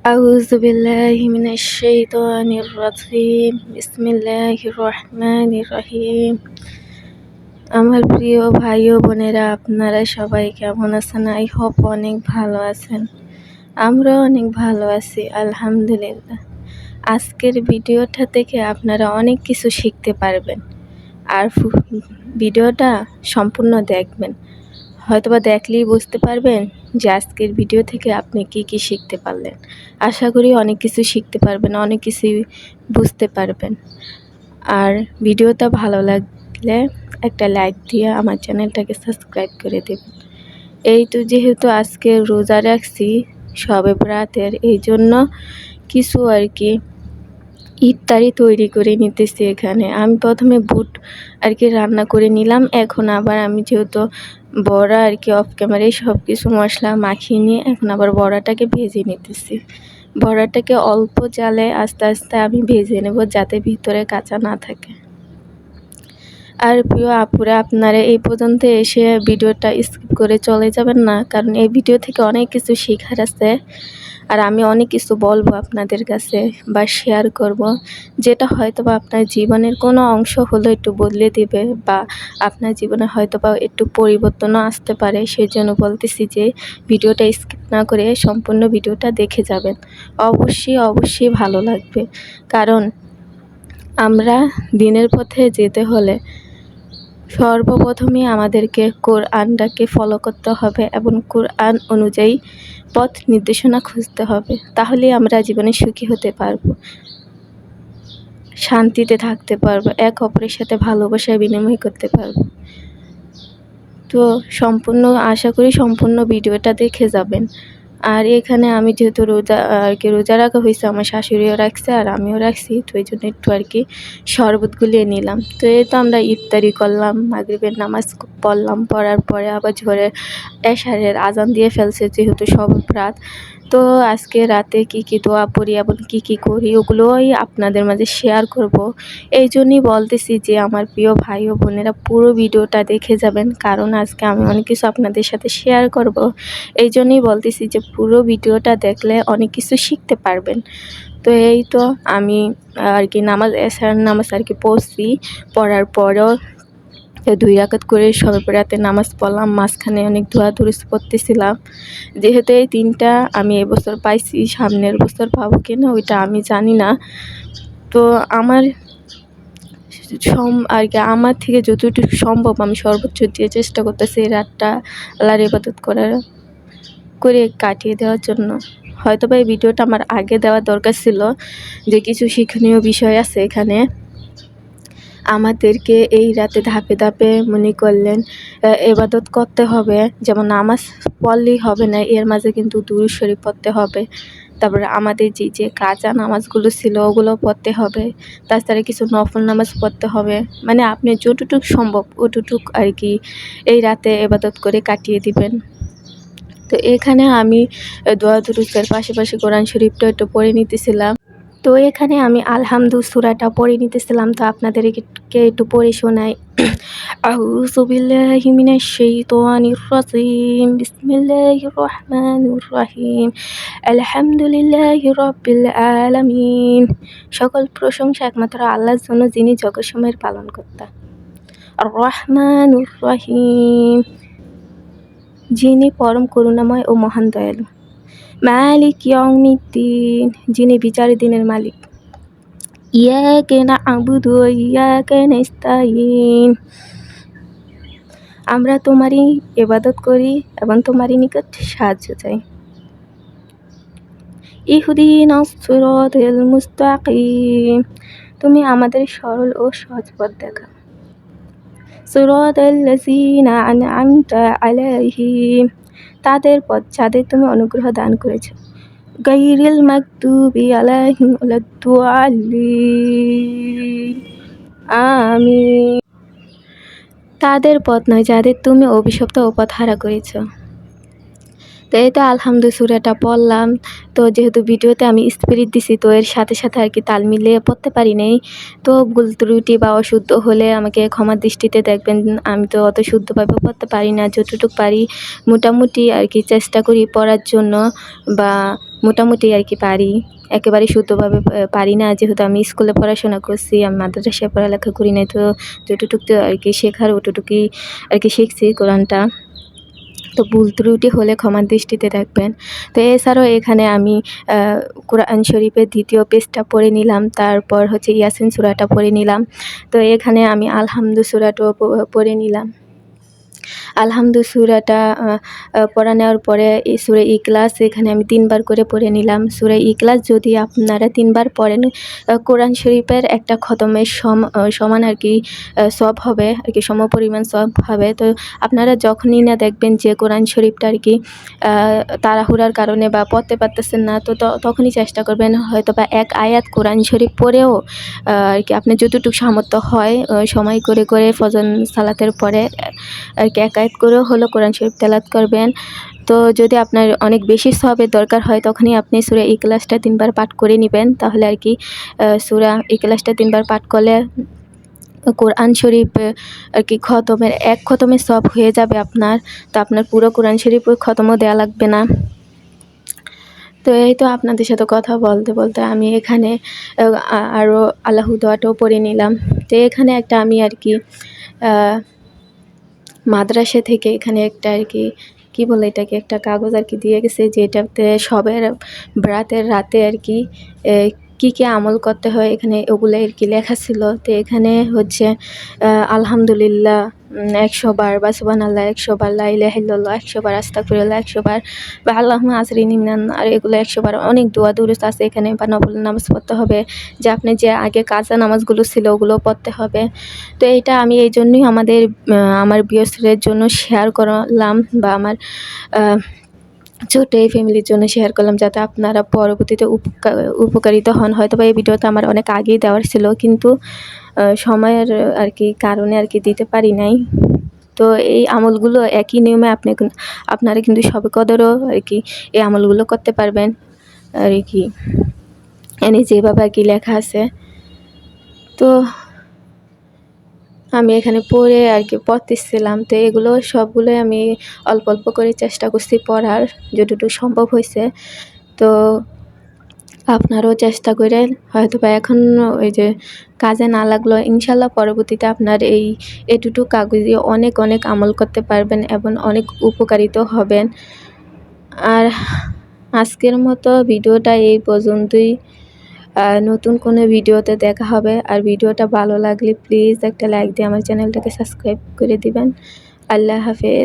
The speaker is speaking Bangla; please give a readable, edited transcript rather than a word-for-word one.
أعوذ بالله من الشيطان الرجيم بسم الله الرحمن الرحيم। আমার প্রিয় ভাই ও বোনেরা, আপনারা সবাই কেমন আছেন? আই হোপ অনেক ভালো আছেন। আমরাও অনেক ভালো আছি, আলহামদুলিল্লাহ। আজকের ভিডিওটা থেকে আপনারা অনেক কিছু শিখতে পারবেন, আর ভিডিওটা সম্পূর্ণ দেখবেন। হয়তোবা দেখলেই বুঝতে পারবেন যে আজকের ভিডিও থেকে আপনি কি শিখতে পারলেন। আশা করি অনেক কিছু শিখতে পারবেন, অনেক কিছুই বুঝতে পারবেন। আর ভিডিওটা ভালো লাগলে একটা লাইক দিয়ে আমার চ্যানেলটাকে সাবস্ক্রাইব করে দেবেন। এই তো যেহেতু আজকে রোজা রাখছি শবে বরাতের, এই জন্য কিছু আর কি ইফতারি তৈরি করে নিতেছি। এখানে আমি প্রথমে বুট আর কি রান্না করে নিলাম। এখন আবার আমি যেহেতু বড়া আর কি অফ ক্যামেরায় সব কিছু মশলা মাখিয়ে নিয়ে এখন আবার বড়াটাকে ভেজে নিতেছি। বড়াটাকে অল্প জালে আস্তে আস্তে আমি ভেজে নেব, যাতে ভিতরে কাঁচা না থাকে। আর প্রিয় আপুরা, আপনারা এই পর্যন্ত এসে ভিডিওটা স্কিপ করে চলে যাবেন না, কারণ এই ভিডিও থেকে অনেক কিছু শেখার আছে। আর আমি অনেক কিছু বলবো আপনাদের কাছে বা শেয়ার করব, যেটা হয়তো বা আপনার জীবনের কোনো অংশ হলো একটু বদলে দেবে, বা আপনার জীবনে হয়তো বা একটু পরিবর্তনও আসতে পারে। সেই জন্য বলতেছি যে ভিডিওটা স্কিপ না করে সম্পূর্ণ ভিডিওটা দেখে যাবেন। অবশ্যই ভালো লাগবে, কারণ আমরা দিনের পথে যেতে হলে সর্বপ্রথমে আমাদেরকে কোরআনটাকে ফলো করতে হবে এবং কোরআন অনুযায়ী পথ নির্দেশনা খুঁজতে হবে। তাহলেই আমরা জীবনে সুখী হতে পারবো, শান্তিতে থাকতে পারবো, এক অপরের সাথে ভালোবাসায় বিনিময় করতে পারবো। তো আশা করি সম্পূর্ণ ভিডিওটা দেখে যাবেন। আর এখানে আমি যেহেতু রোজা রাখা হয়েছে, আমার শাশুড়িও রাখছে আর আমিও রাখছি, তো এই জন্য একটু আর কি শরবত গুলিয়ে নিলাম। তো এই তো আমরা ইফতারি করলাম, মাগরিবের নামাজ পড়লাম, পড়ার পরে আবার ঝরে এশারের আজান দিয়ে ফেলছে যেহেতু শবে বরাত। তো আজকে রাতে কি দোয়া পড়ি এবং কি করি ওগুলোই আপনাদের মাঝে শেয়ার করব। এই জন্যই বলতেছি যে আমার প্রিয় ভাই ও বোনেরা পুরো ভিডিওটা দেখে যাবেন, কারণ আজকে আমি অনেক কিছু আপনাদের সাথে শেয়ার করব। এই জন্যই বলতেছি যে পুরো ভিডিওটা দেখলে অনেক কিছু শিখতে পারবেন। তো এই তো আমি আর কি এশারের নামাজ আর কি পড়ছি। পড়ার পরেও 2 রাকাত করে শবে বরাতে নামাজ পড়লাম। মাঝখানে অনেক দোয়া দুরূদ পড়তেছিলাম। যেহেতু এই 3টা আমি এবছর পাইছি, সামনের বছর পাবো কিনা ওইটা আমি জানি না। তো আমার আমার থেকে যতটুকু সম্ভব আমি সর্বোচ্চ দিয়ে চেষ্টা করতেছি এই রাতটা আল্লাহর ইবাদত করে কাটিয়ে দেওয়ার জন্য। হয়তোবা এই ভিডিওটা আমার আগে দেওয়া দরকার ছিল, যে কিছু শিক্ষণীয় বিষয় আছে এখানে। আমাদেরকে এই রাতে ধাপে ধাপে মনে করলেন ইবাদত করতে হবে, যেমন নামাজ পড়লেই হবে না, এর মাঝে কিন্তু দুরূদ শরীফ পড়তে হবে। তারপরে আমাদের যে কাজা নামাজগুলো ছিল ওগুলো পড়তে হবে। তাছাড়া কিছু নফল নামাজ পড়তে হবে। মানে আপনি যতটুক সম্ভব অতটুক আর কি এই রাতে ইবাদত করে কাটিয়ে দিবেন। তো এখানে আমি দোয়া দুরূদের পাশাপাশি কোরআন শরীফটা একটু পড়ে নিতেছিলাম। তো এখানে আমি আলহামদু সূরাটা পড়ে নিতেছিলাম, তো আপনাদেরকে একটু পড়ে শোনাই। আউযু বিল্লাহি মিনাশ শাইতানির রাজিম। বিসমিল্লাহির রহমানির রহিম। আলহামদুলিল্লাহি রাব্বিল আলামিন। সকল প্রশংসা একমাত্র আল্লাহর জন্য, যিনি জগৎসমূহের পালনকর্তা। আর রহমানুর রহিম, যিনি পরম করুণাময় ও মহান দয়ালু। মালিক ইয়াউমিদ্দিন, যিনি বিচারের দিনের মালিক। ইয়াকা না'বুদু ওয়া ইয়াকা নাস্তাঈন, আমরা তোমারই ইবাদত করি এবং তোমারই নিকট সাহায্য চাই। ইহদিনাস সিরাতাল মুস্তাকিম, তুমি আমাদের সরল ও সহজ পথ দেখাও। সিরাতাল্লাযীনা আন'আমতা আলাইহিম, তাদের পথ যাদের তুমি অনুগ্রহ দান করেছ। গায়রিল মাগদুবি আলাইহিম ওয়ালাদ-দাল্লিন, আমিন, তাদের পথ নয় যাদের তুমি অভিশপ্ত ও পথহারা করেছ। তো এই তো আলহামদু সূরাটা পড়লাম। তো যেহেতু ভিডিওতে আমি স্পিরিট দিছি, তো এর সাথে, সাথে আর কি তাল মিলিয়ে পড়তে পারি নাই। তো ভুল ত্রুটি বা অশুদ্ধ হলে আমাকে ক্ষমার দৃষ্টিতে দেখবেন। আমি তো অত শুদ্ধভাবে পড়তে পারি না। যতটুক পারি মোটামুটি আর কি চেষ্টা করি পড়ার জন্য, বা মোটামুটি আর কি পারি। একেবারে শুদ্ধভাবে পারি না, যেহেতু আমি স্কুলে পড়াশোনা করছি, আমি মাদ্রাসায় পড়ালেখা করি নাই। তো যতটুক তো আর কি শেখার অতটুকুই আর কি শিখছি কোরআনটা। তো ভুল ত্রুটি হলে ক্ষমার দৃষ্টিতে দেখবেন। তো এছাড়াও এখানে আমি কোরআন শরীফের ২য় পেজটা পড়ে নিলাম, তারপর হচ্ছে ইয়াসিন সূরাটা পড়ে নিলাম। তো এখানে আমি আলহামদু সূরাটাও পড়ে নিলাম। আলহামদু সূরাটা পড়া নেওয়ার পরে এই সূরা ইখলাস এখানে আমি ৩ বার করে পড়ে নিলাম। সূরা ইখলাস যদি আপনারা ৩ বার পড়েন, কোরআন শরীফের একটা খতমের সমান আর কি সওয়াব হবে, আর কি সমপরিমাণ সওয়াব হবে। তো আপনারা যখনই না দেখবেন যে কোরআন শরীফটা আর কি তাড়াহুড়ার কারণে বা পড়তে পারতেছেন না, তো তখনই চেষ্টা করবেন হয়তোবা এক আয়াত কোরআন শরীফ পড়েও আর কি আপনার যতটুকু সামর্থ্য হয় সময় করে ফজর সালাতের পরে আর কি এক আয়াত করেও হলো কোরআন শরীফ তেলাওয়াত করবেন। তো যদি আপনার অনেক বেশি সওয়াবের দরকার হয়, তখনই আপনি সূরা ইখলাসটা 3 বার পাঠ করে নিবেন। তাহলে আর কি সূরা ইখলাসটা 3 বার পাঠ করলে কোরআন শরীফ আর কি এক খতমের সওয়াব হয়ে যাবে আপনার। তো আপনার পুরো কোরআন শরীফ খতমও দেওয়া লাগবে না। তো এই তো আপনাদের সাথে কথা বলতে, বলতে আমি এখানে আরও আল্লাহু দোয়াটাও পড়ে নিলাম। তো এখানে একটা আমি আর কি মাদ্রাসা থেকে এখানে একটা আর কি বলে এটাকে, একটা কাগজ আর কি দিয়ে গেছে, যেটাতে সবের বরাতের রাতে আর কি কী কী আমল করতে হয় এখানে ওগুলো আর কি লেখা ছিল। তো এখানে হচ্ছে আলহামদুলিল্লাহ ১০০ বার, বা সুবহানাল্লাহ ১০০ বার, লা ইলাহা ইল্লাল্লাহ ১০০ বার, আস্তাগফিরুল্লাহ ১০০ বার, বা আল্লাহুম্মা আজরিনি মিনান নার, এগুলো ১০০ বার। অনেক দোয়া দুরূদ আছে এখানে, বা নফল নামাজ পড়তে হবে, যে আপনি যে আগে কাজা নামাজগুলো ছিল ওগুলোও পড়তে হবে। তো এইটা আমি এই জন্যই আমার ভিউয়ার্সদের জন্য শেয়ার করলাম, বা আমার ছোট্ট এই ফ্যামিলির জন্য শেয়ার করলাম, যাতে আপনারা পরবর্তীতে উপকারিত হন। হয়তোবা এই ভিডিওটা আমার অনেক আগেই দেওয়ার ছিল, কিন্তু সময়ের আর কি কারণে আর কি দিতে পারি নাই। তো এই আমলগুলো একই নিয়মে আপনারা কিন্তু শবে কদরও আর কি এই আমলগুলো করতে পারবেন আর কি, যেভাবে আর কি লেখা আছে। তো আমি এখানে পড়ে আর কি পড়তেছিলাম। তো এগুলো সবগুলোই আমি অল্প অল্প করে চেষ্টা করছি পড়ার, যতটুকু সম্ভব হয়েছে। তো আপনারাও চেষ্টা করেন, হয়তোবা এখন ওই যে কাজে না লাগলো, ইনশাল্লাহ পরবর্তীতে আপনার এটুকু কাগজ দিয়ে অনেক অনেক আমল করতে পারবেন এবং অনেক উপকারিত হবেন। আর আজকের মতো ভিডিওটা এই পর্যন্তই। নতুন কোনো ভিডিওতে দেখা হবে। আর ভিডিওটা ভালো লাগলে প্লিজ একটা লাইক দিয়ে আমার চ্যানেলটাকে সাবস্ক্রাইব করে দিবেন। আল্লাহ হাফেজ।